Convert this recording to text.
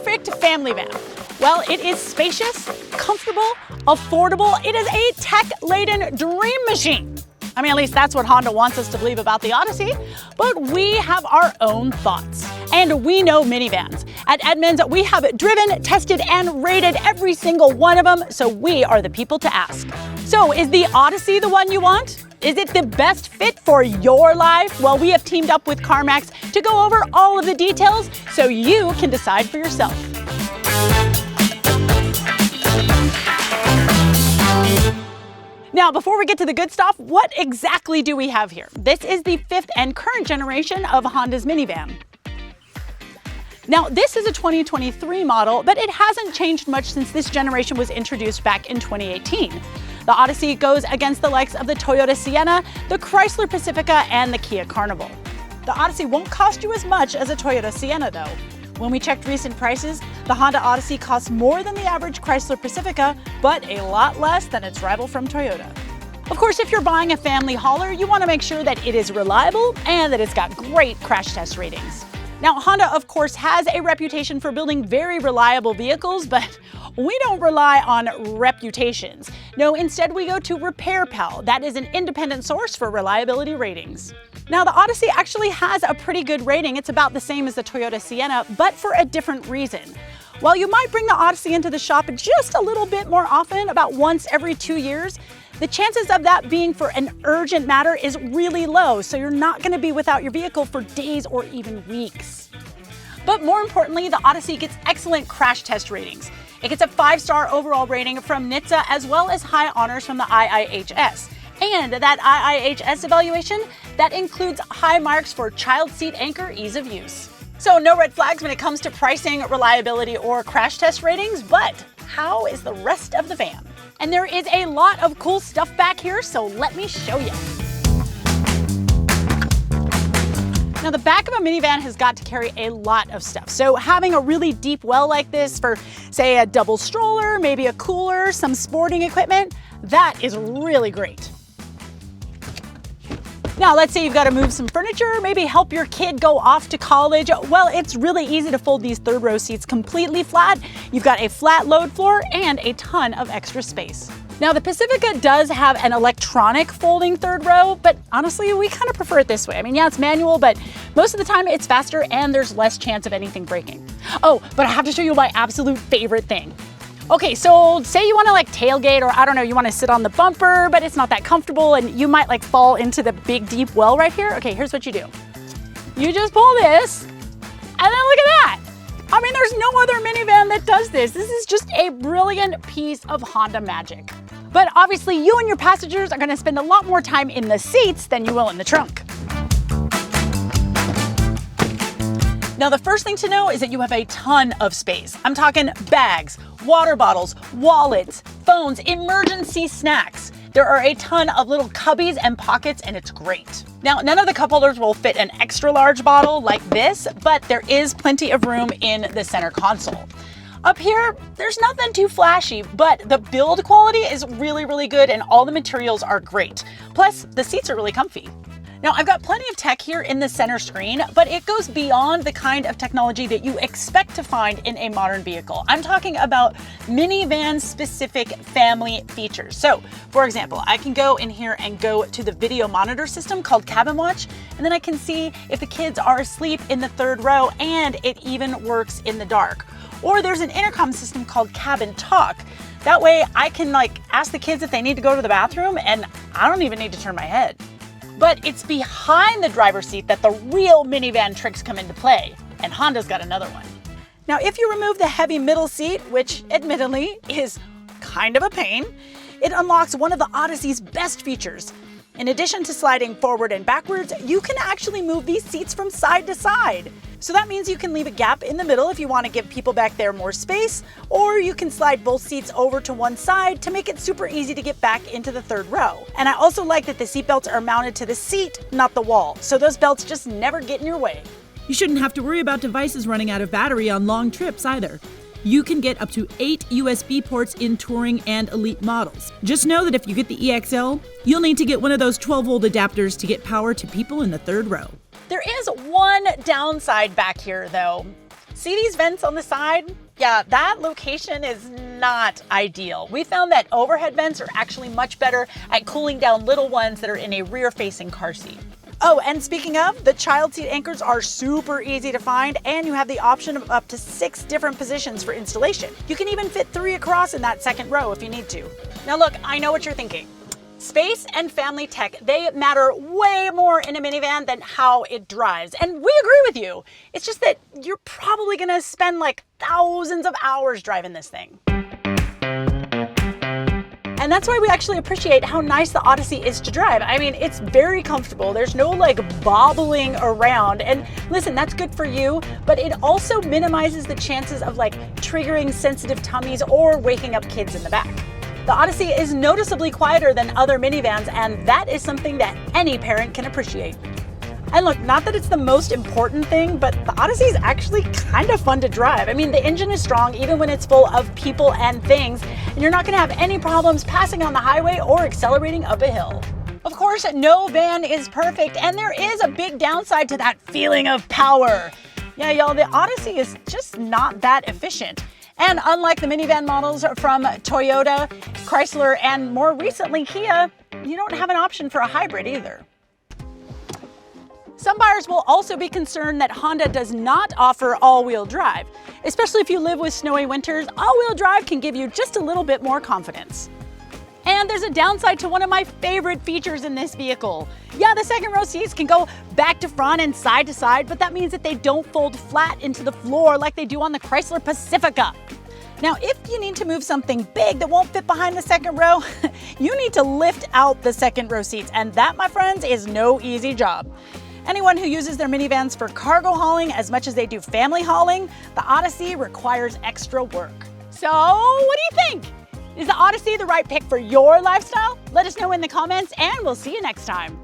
perfect family van? Well, it is spacious, comfortable, affordable. It is a tech-laden dream machine. I mean, at least that's what Honda wants us to believe about the Odyssey, but we have our own thoughts. And we know minivans. At Edmunds, we have driven, tested, and rated every single one of them, so we are the people to ask. So is the Odyssey the one you want? Is it the best fit for your life? Well, we have teamed up with CarMax to go over all of the details so you can decide for yourself. Now, before we get to the good stuff, what exactly do we have here? This is the 5th and current generation of Honda's minivan. Now, this is a 2023 model, but it hasn't changed much since this generation was introduced back in 2018. The Odyssey goes against the likes of the Toyota Sienna, the Chrysler Pacifica, and the Kia Carnival. The Odyssey won't cost you as much as a Toyota Sienna, though. When we checked recent prices, the Honda Odyssey costs more than the average Chrysler Pacifica, but a lot less than its rival from Toyota. Of course, if you're buying a family hauler, you want to make sure that it is reliable and that it's got great crash test ratings. Now, Honda, of course, has a reputation for building very reliable vehicles, but we don't rely on reputations. No, instead we go to RepairPal. That is an independent source for reliability ratings. Now, the Odyssey actually has a pretty good rating. It's about the same as the Toyota Sienna, but for a different reason. While you might bring the Odyssey into the shop just a little bit more often, about once every 2 years, the chances of that being for an urgent matter is really low, so you're not going to be without your vehicle for days or even weeks. But more importantly, the Odyssey gets excellent crash test ratings. It gets a 5-star overall rating from NHTSA as well as high honors from the IIHS. And that IIHS evaluation, that includes high marks for child seat anchor ease of use. So no red flags when it comes to pricing, reliability, or crash test ratings, but how is the rest of the van? And there is a lot of cool stuff back here, so let me show you. Now, the back of a minivan has got to carry a lot of stuff. So having a really deep well like this for, say, a double stroller, maybe a cooler, some sporting equipment, that is really great. Now, let's say you've got to move some furniture, maybe help your kid go off to college. Well, it's really easy to fold these third row seats completely flat. You've got a flat load floor and a ton of extra space. Now, the Pacifica does have an electronic folding third row, but honestly, we kind of prefer it this way. I mean, yeah, it's manual, but most of the time it's faster and there's less chance of anything breaking. Oh, but I have to show you my absolute favorite thing. Okay, so say you want to like tailgate, or I don't know, you want to sit on the bumper, but it's not that comfortable and you might like fall into the big deep well right here. Okay, here's what you do. You just pull this and then look at that. I mean, there's no other minivan that does this. This is just a brilliant piece of Honda magic. But obviously you and your passengers are going to spend a lot more time in the seats than you will in the trunk. Now, the first thing to know is that you have a ton of space. I'm talking bags, water bottles, wallets, phones, emergency snacks. There are a ton of little cubbies and pockets, and it's great. Now, none of the cup holders will fit an extra large bottle like this, but there is plenty of room in the center console. Up here, there's nothing too flashy, but the build quality is really, really good and all the materials are great. Plus, the seats are really comfy. Now, I've got plenty of tech here in the center screen, but it goes beyond the kind of technology that you expect to find in a modern vehicle. I'm talking about minivan-specific family features. So, for example, I can go in here and go to the video monitor system called Cabin Watch, and then I can see if the kids are asleep in the third row, and it even works in the dark. Or there's an intercom system called Cabin Talk. That way I can ask the kids if they need to go to the bathroom, and I don't even need to turn my head. But it's behind the driver's seat that the real minivan tricks come into play, and Honda's got another one. Now, if you remove the heavy middle seat, which admittedly is kind of a pain, it unlocks one of the Odyssey's best features. In addition to sliding forward and backwards, you can actually move these seats from side to side. So that means you can leave a gap in the middle if you want to give people back there more space, or you can slide both seats over to one side to make it super easy to get back into the third row. And I also like that the seat belts are mounted to the seat, not the wall, so those belts just never get in your way. You shouldn't have to worry about devices running out of battery on long trips either. You can get up to 8 USB ports in touring and elite models. Just know that if you get the EXL, you'll need to get one of those 12-volt adapters to get power to people in the third row. There is one downside back here though. See these vents on the side? Yeah, that location is not ideal. We found that overhead vents are actually much better at cooling down little ones that are in a rear-facing car seat. Oh, and speaking of, the child seat anchors are super easy to find, and you have the option of up to 6 different positions for installation. You can even fit 3 across in that second row if you need to. Now look, I know what you're thinking. Space and family tech, they matter way more in a minivan than how it drives. And we agree with you. It's just that you're probably gonna spend like thousands of hours driving this thing. And that's why we actually appreciate how nice the Odyssey is to drive. I mean, it's very comfortable. There's no like bobbling around. And listen, that's good for you, but it also minimizes the chances of like triggering sensitive tummies or waking up kids in the back. The Odyssey is noticeably quieter than other minivans, and that is something that any parent can appreciate. And look, not that it's the most important thing, but the Odyssey is actually kind of fun to drive. I mean, the engine is strong even when it's full of people and things, and you're not gonna have any problems passing on the highway or accelerating up a hill. Of course, no van is perfect, and there is a big downside to that feeling of power. Yeah, y'all, the Odyssey is just not that efficient. And unlike the minivan models from Toyota, Chrysler, and more recently Kia, you don't have an option for a hybrid either. Some buyers will also be concerned that Honda does not offer all-wheel drive. Especially if you live with snowy winters, all-wheel drive can give you just a little bit more confidence. And there's a downside to one of my favorite features in this vehicle. Yeah, the second row seats can go back to front and side to side, but that means that they don't fold flat into the floor like they do on the Chrysler Pacifica. Now, if you need to move something big that won't fit behind the second row, you need to lift out the second row seats, and that, my friends, is no easy job. Anyone who uses their minivans for cargo hauling as much as they do family hauling, the Odyssey requires extra work. So, what do you think? Is the Odyssey the right pick for your lifestyle? Let us know in the comments, and we'll see you next time.